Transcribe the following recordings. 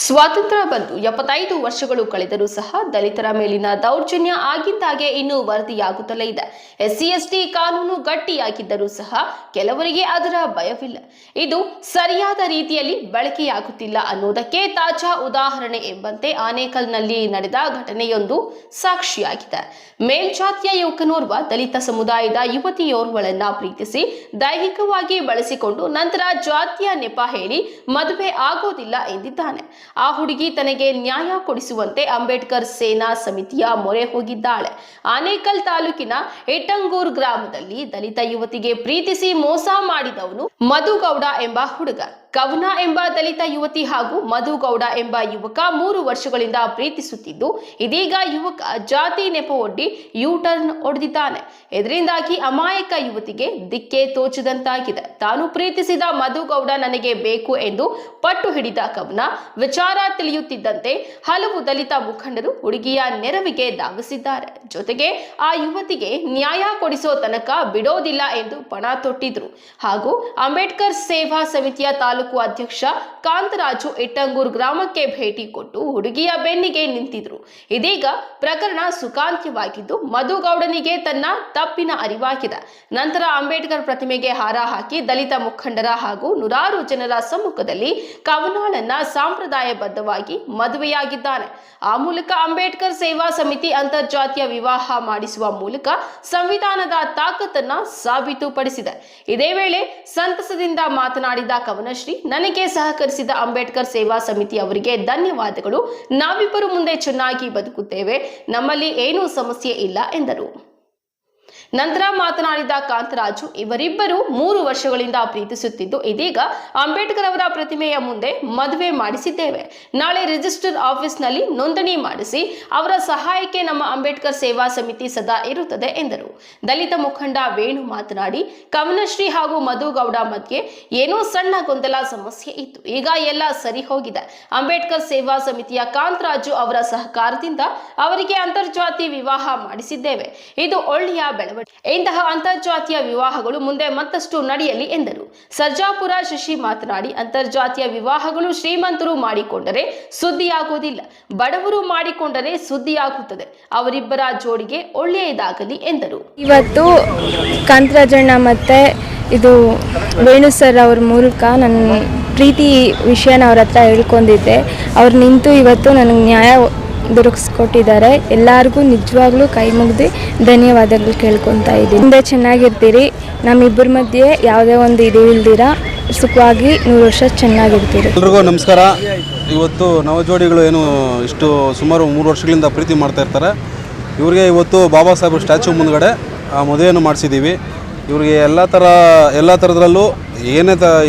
ಸ್ವಾತಂತ್ರ್ಯ ಬಂದು 75 ವರ್ಷಗಳು ಕಳೆದರೂ ಸಹ ದಲಿತರ ಮೇಲಿನ ದೌರ್ಜನ್ಯ ಆಗಿದ್ದಾಗೆ ಇನ್ನೂ ವರದಿಯಾಗುತ್ತಲೇ ಇದೆ. SC/ST ಕಾನೂನು ಗಟ್ಟಿಯಾಗಿದ್ದರೂ ಸಹ ಕೆಲವರಿಗೆ ಅದರ ಭಯವಿಲ್ಲ. ಇದು ಸರಿಯಾದ ರೀತಿಯಲ್ಲಿ ಬಳಕೆಯಾಗುತ್ತಿಲ್ಲ ಅನ್ನೋದಕ್ಕೆ ತಾಜಾ ಉದಾಹರಣೆ ಎಂಬಂತೆ ಆನೇಕಲ್ನಲ್ಲಿ ನಡೆದ ಘಟನೆಯೊಂದು ಸಾಕ್ಷಿಯಾಗಿದೆ. ಮೇಲ್ಜಾತಿಯ ಯುವಕನೋರ್ವ ದಲಿತ ಸಮುದಾಯದ ಯುವತಿಯೋರ್ವಳನ್ನ ಪ್ರೀತಿಸಿ ದೈಹಿಕವಾಗಿ ಬಳಸಿಕೊಂಡು ನಂತರ ಜಾತಿಯ ನೆಪ ಹೇಳಿ ಮದುವೆ ಆಗೋದಿಲ್ಲ ಎಂದಿದ್ದಾನೆ. ಆ ಹುಡುಗಿ ತನಗೆ ನ್ಯಾಯ ಕೊಡಿಸುವಂತೆ ಅಂಬೇಡ್ಕರ್ ಸೇನಾ ಸಮಿತಿಯ ಮೊರೆ ಹೋಗಿದ್ದಾಳೆ. ಆನೇಕಲ್ ತಾಲೂಕಿನ ಇಟ್ಟಂಗೂರ್ ಗ್ರಾಮದಲ್ಲಿ ದಲಿತ ಯುವತಿಗೆ ಪ್ರೀತಿಸಿ ಮೋಸ ಮಾಡಿದವನು ಮಧುಗೌಡ ಎಂಬ ಹುಡುಗ. ಕವನ ಎಂಬ ದಲಿತ ಯುವತಿ ಹಾಗೂ ಮಧುಗೌಡ ಎಂಬ ಯುವಕ 3 ವರ್ಷಗಳಿಂದ ಪ್ರೀತಿಸುತ್ತಿದ್ದು, ಇದೀಗ ಯುವಕ ಜಾತಿ ನೆಪ ಒಡ್ಡಿ ಯೂಟರ್ನ್ ಹೊಡೆದಿದ್ದಾನೆ. ಇದರಿಂದಾಗಿ ಅಮಾಯಕ ಯುವತಿಗೆ ದಿಕ್ಕೆ ತೋಚದಂತಾಗಿದೆ. ತಾನು ಪ್ರೀತಿಸಿದ ಮಧುಗೌಡ ನನಗೆ ಬೇಕು ಎಂದು ಪಟ್ಟು ಹಿಡಿದ ಕವನ ವಿಚಾರ ತಿಳಿಯುತ್ತಿದ್ದಂತೆ ಹಲವು ದಲಿತ ಮುಖಂಡರು ಹುಡುಗಿಯ ನೆರವಿಗೆ ಧಾವಿಸಿದ್ದಾರೆ. ಜೊತೆಗೆ ಆ ಯುವತಿಗೆ ನ್ಯಾಯ ಕೊಡಿಸೋ ತನಕ ಬಿಡೋದಿಲ್ಲ ಎಂದು ಪಣ ತೊಟ್ಟಿದ್ರು. ಹಾಗೂ ಅಂಬೇಡ್ಕರ್ ಸೇವಾ ಸಮಿತಿಯ ತಾಲೂಕು ಅಧ್ಯಕ್ಷ ಕಾಂತರಾಜು ಇಟ್ಟಂಗೂರ್ ಗ್ರಾಮಕ್ಕೆ ಭೇಟಿ ಕೊಟ್ಟು ಹುಡುಗಿಯ ಬೆನ್ನಿಗೆ ನಿಂತಿದ್ರು. ಇದೀಗ ಪ್ರಕರಣ ಸುಖಾಂತ್ಯವಾಗಿದ್ದು ಮಧುಗೌಡನಿಗೆ ತನ್ನ ತಪ್ಪಿನ ಅರಿವಾಗಿದೆ. ನಂತರ ಅಂಬೇಡ್ಕರ್ ಪ್ರತಿಮೆಗೆ ಹಾರ ಹಾಕಿ ದಲಿತ ಮುಖಂಡರ ಹಾಗೂ ನೂರಾರು ಜನರ ಸಮ್ಮುಖದಲ್ಲಿ ಕವನಾಳನ್ನ ಸಂಪ್ರದಾಯಬದ್ಧವಾಗಿ ಮದುವೆಯಾಗಿದ್ದಾನೆ. ಆ ಮೂಲಕ ಅಂಬೇಡ್ಕರ್ ಸೇವಾ ಸಮಿತಿ ಅಂತರ್ಜಾತೀಯ ವಿವಾಹ ಮಾಡಿಸುವ ಮೂಲಕ ಸಂವಿಧಾನದ ತಾಕತ್ತನ್ನ ಸಾಬೀತುಪಡಿಸಿದೆ. ಇದೇ ವೇಳೆ ಸಂತಸದಿಂದ ಮಾತನಾಡಿದ ಕವನಶ್ರೀ, ನನಗೆ ಸಹಕರಿಸಿದ ಅಂಬೇಡ್ಕರ್ ಸೇವಾ ಸಮಿತಿ ಅವರಿಗೆ ಧನ್ಯವಾದಗಳು. ನಾವಿಬ್ಬರು ಮುಂದೆ ಚೆನ್ನಾಗಿ ಬದುಕುತ್ತೇವೆ, ನಮ್ಮಲ್ಲಿ ಏನೂ ಸಮಸ್ಯೆ ಇಲ್ಲ ಎಂದರು. ನಂತರ ಮಾತನಾಡಿದ ಕಾಂತರಾಜು, ಇವರಿಬ್ಬರು 3 ವರ್ಷಗಳಿಂದ ಪ್ರೀತಿಸುತ್ತಿದ್ದು, ಇದೀಗ ಅಂಬೇಡ್ಕರ್ ಅವರ ಪ್ರತಿಮೆಯ ಮುಂದೆ ಮದುವೆ ಮಾಡಿಸಿದ್ದೇವೆ. ನಾಳೆ ರಿಜಿಸ್ಟರ್ ಆಫೀಸ್ನಲ್ಲಿ ನೋಂದಣಿ ಮಾಡಿಸಿ ಅವರ ಸಹಾಯಕ್ಕೆ ನಮ್ಮ ಅಂಬೇಡ್ಕರ್ ಸೇವಾ ಸಮಿತಿ ಸದಾ ಇರುತ್ತದೆ ಎಂದರು. ದಲಿತ ಮುಖಂಡ ವೇಣು ಮಾತನಾಡಿ, ಕವನಶ್ರೀ ಹಾಗೂ ಮಧುಗೌಡ ಮಧ್ಯೆ ಏನೋ ಸಣ್ಣ ಗೊಂದಲ ಸಮಸ್ಯೆ ಇತ್ತು. ಈಗ ಎಲ್ಲ ಸರಿ ಹೋಗಿದೆ. ಅಂಬೇಡ್ಕರ್ ಸೇವಾ ಸಮಿತಿಯ ಕಾಂತರಾಜು ಅವರ ಸಹಕಾರದಿಂದ ಅವರಿಗೆ ಅಂತರ್ಜಾತಿ ವಿವಾಹ ಮಾಡಿಸಿದ್ದೇವೆ. ಇದು ಒಳ್ಳೆಯ ಬೆಳವಣಿಗೆ. ಇಂತಹ ಅಂತರ್ಜಾತೀಯ ವಿವಾಹಗಳು ಮುಂದೆ ಮತ್ತಷ್ಟು ನಡೆಯಲಿ ಎಂದರು. ಸರ್ಜಾಪುರ ಶಶಿ ಮಾತನಾಡಿ, ಅಂತರ್ಜಾತೀಯ ವಿವಾಹಗಳು ಶ್ರೀಮಂತರು ಮಾಡಿಕೊಂಡರೆ ಸುದ್ದಿಯಾಗುವುದಿಲ್ಲ, ಬಡವರು ಮಾಡಿಕೊಂಡರೆ ಸುದ್ದಿಯಾಗುತ್ತದೆ. ಅವರಿಬ್ಬರ ಜೋಡಿಗೆ ಒಳ್ಳೆಯದಾಗಲಿ ಎಂದರು. ಇವತ್ತು ಕಾಂತರಾಜಣ್ಣ ಮತ್ತೆ ಇದು ವೇಣು ಸರ್ ಅವ್ರ ಮೂಲಕ ನನ್ನ ಪ್ರೀತಿ ವಿಷಯನ ಅವ್ರ ಹತ್ರ ಹೇಳ್ಕೊಂಡಿದ್ದೆ. ಅವ್ರು ನಿಂತು ಇವತ್ತು ನನಗೆ ನ್ಯಾಯ ದೊರಕಿಸ್ಕೊಟ್ಟಿದ್ದಾರೆ. ಎಲ್ಲರಿಗೂ ನಿಜವಾಗ್ಲೂ ಕೈ ಮುಗ್ದು ಧನ್ಯವಾದಗಳು ಕೇಳ್ಕೊತಾ ಇದ್ದೀನಿ. ಮುಂದೆ ಚೆನ್ನಾಗಿರ್ತೀರಿ, ನಮ್ಮಿಬ್ಬರ ಮಧ್ಯೆ ಯಾವುದೇ ಒಂದು ಇದು ಇಲ್ದಿರ ಸುಖವಾಗಿ 100 ವರ್ಷ ಚೆನ್ನಾಗಿರ್ತೀರಿ. ಎಲ್ರಿಗೂ ನಮಸ್ಕಾರ. ಇವತ್ತು ನವಜೋಡಿಗಳು ಏನು ಇಷ್ಟು ಸುಮಾರು 3 ವರ್ಷಗಳಿಂದ ಪ್ರೀತಿ ಮಾಡ್ತಾ ಇರ್ತಾರೆ. ಇವ್ರಿಗೆ ಇವತ್ತು ಬಾಬಾ ಸಾಹೇಬ್ ಸ್ಟ್ಯಾಚು ಮುಂದ್ಗಡೆ ಮದುವೆಯನ್ನು ಮಾಡಿಸಿದ್ದೀವಿ. ಇವ್ರಿಗೆ ಎಲ್ಲ ಥರದಲ್ಲೂ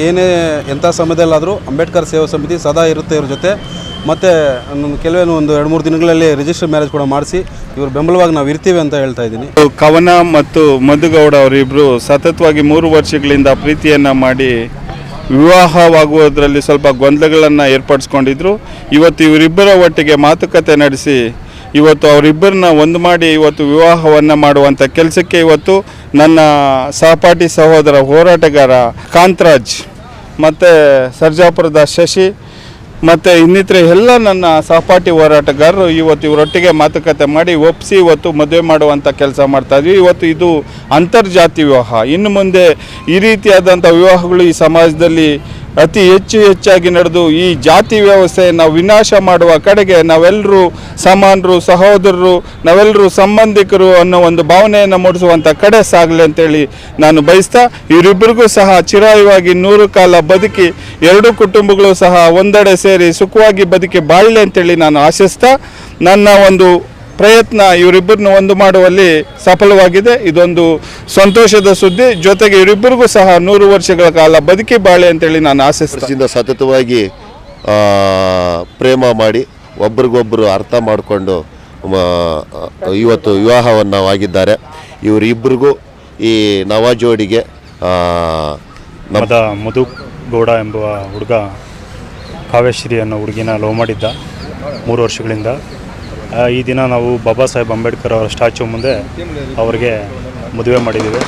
ಏನೇ ಎಂಥ ಸಮಯದಲ್ಲಾದರೂ ಅಂಬೇಡ್ಕರ್ ಸೇವಾ ಸಮಿತಿ ಸದಾ ಇರುತ್ತೆ ಇವ್ರ ಜೊತೆ. ಮತ್ತು ಕೆಲವೇನು ಒಂದು 2-3 ದಿನಗಳಲ್ಲಿ ರಿಜಿಸ್ಟರ್ ಮ್ಯಾರೇಜ್ ಕೂಡ ಮಾಡಿಸಿ ಇವ್ರ ಬೆಂಬಲವಾಗಿ ನಾವು ಇರ್ತೀವಿ ಅಂತ ಹೇಳ್ತಾ ಇದ್ದೀನಿ. ಕವನ ಮತ್ತು ಮಧುಗೌಡ ಅವರಿಬ್ಬರು ಸತತವಾಗಿ 3 ವರ್ಷಗಳಿಂದ ಪ್ರೀತಿಯನ್ನು ಮಾಡಿ ವಿವಾಹವಾಗುವುದರಲ್ಲಿ ಸ್ವಲ್ಪ ಗೊಂದಲಗಳನ್ನು ಏರ್ಪಡಿಸ್ಕೊಂಡಿದ್ರು. ಇವತ್ತು ಇವರಿಬ್ಬರ ಒಟ್ಟಿಗೆ ಮಾತುಕತೆ ನಡೆಸಿ ಇವತ್ತು ಅವರಿಬ್ಬರನ್ನ ಒಂದು ಮಾಡಿ ಇವತ್ತು ವಿವಾಹವನ್ನು ಮಾಡುವಂಥ ಕೆಲಸಕ್ಕೆ ಇವತ್ತು ನನ್ನ ಸಹಪಾಠಿ ಸಹೋದರ ಹೋರಾಟಗಾರ ಕಾಂತರಾಜ್ ಮತ್ತು ಸರ್ಜಾಪುರದ ಶಶಿ ಮತ್ತು ಇನ್ನಿತರೆ ಎಲ್ಲ ನನ್ನ ಸಹಪಾಠಿ ಹೋರಾಟಗಾರರು ಇವತ್ತು ಇವರೊಟ್ಟಿಗೆ ಮಾತುಕತೆ ಮಾಡಿ ಒಪ್ಪಿಸಿ ಇವತ್ತು ಮದುವೆ ಮಾಡುವಂಥ ಕೆಲಸ ಮಾಡ್ತಾಯಿದ್ವಿ. ಇವತ್ತು ಇದು ಅಂತರ್ಜಾತಿ ವಿವಾಹ. ಇನ್ನು ಮುಂದೆ ಈ ರೀತಿಯಾದಂಥ ವಿವಾಹಗಳು ಈ ಸಮಾಜದಲ್ಲಿ ಅತಿ ಹೆಚ್ಚಾಗಿ ನಡೆದು ಈ ಜಾತಿ ವ್ಯವಸ್ಥೆಯನ್ನು ವಿನಾಶ ಮಾಡುವ ಕಡೆಗೆ ನಾವೆಲ್ಲರೂ ಸಮಾನರು, ಸಹೋದರರು, ನಾವೆಲ್ಲರೂ ಸಂಬಂಧಿಕರು ಅನ್ನೋ ಒಂದು ಭಾವನೆಯನ್ನು ಮೂಡಿಸುವಂಥ ಕಡೆ ಸಾಗಲಿ ಅಂತೇಳಿ ನಾನು ಬಯಸ್ತಾ, ಇವರಿಬ್ಬರಿಗೂ ಸಹ ಚಿರಾಯುವಾಗಿ 100 ಕಾಲ ಬದುಕಿ 2 ಕುಟುಂಬಗಳು ಸಹ ಒಂದೆಡೆ ಸೇರಿ ಸುಖವಾಗಿ ಬದುಕಿ ಬಾಳಲಿ ಅಂತೇಳಿ ನಾನು ಆಶಿಸ್ತಾ, ನನ್ನ ಒಂದು ಪ್ರಯತ್ನ ಇವರಿಬ್ಬರನ್ನು ಒಂದು ಮಾಡುವಲ್ಲಿ ಸಫಲವಾಗಿದೆ. ಇದೊಂದು ಸಂತೋಷದ ಸುದ್ದಿ. ಜೊತೆಗೆ ಇವರಿಬ್ಬರಿಗೂ ಸಹ 100 ವರ್ಷಗಳ ಕಾಲ ಬದುಕಿ ಬಾಳೆ ಅಂತೇಳಿ ನಾನು ಆಶಿಸ್ತೀನಿ. ಸತತವಾಗಿ ಪ್ರೇಮ ಮಾಡಿ ಒಬ್ರಿಗೊಬ್ಬರು ಅರ್ಥ ಮಾಡಿಕೊಂಡು ಇವತ್ತು ವಿವಾಹವನ್ನು ಆಗಿದ್ದಾರೆ. ಇವರಿಬ್ಬರಿಗೂ ಈ ನವ ಜೋಡಿಗೆ ಮಧುಗೌಡ ಎಂಬ ಹುಡುಗ ಕಾವ್ಯಶ್ರೀ ಅನ್ನೋ ಹುಡುಗಿನ ಲವ್ ಮಾಡಿದ್ದ 3 ವರ್ಷಗಳಿಂದ. ಈ ದಿನ ನಾವು ಬಾಬಾ ಸಾಹೇಬ್ ಅಂಬೇಡ್ಕರ್ ಅವರ ಸ್ಟ್ಯಾಚು ಮುಂದೆ ಅವರಿಗೆ ಮದುವೆ ಮಾಡಿದ್ದೀವಿ.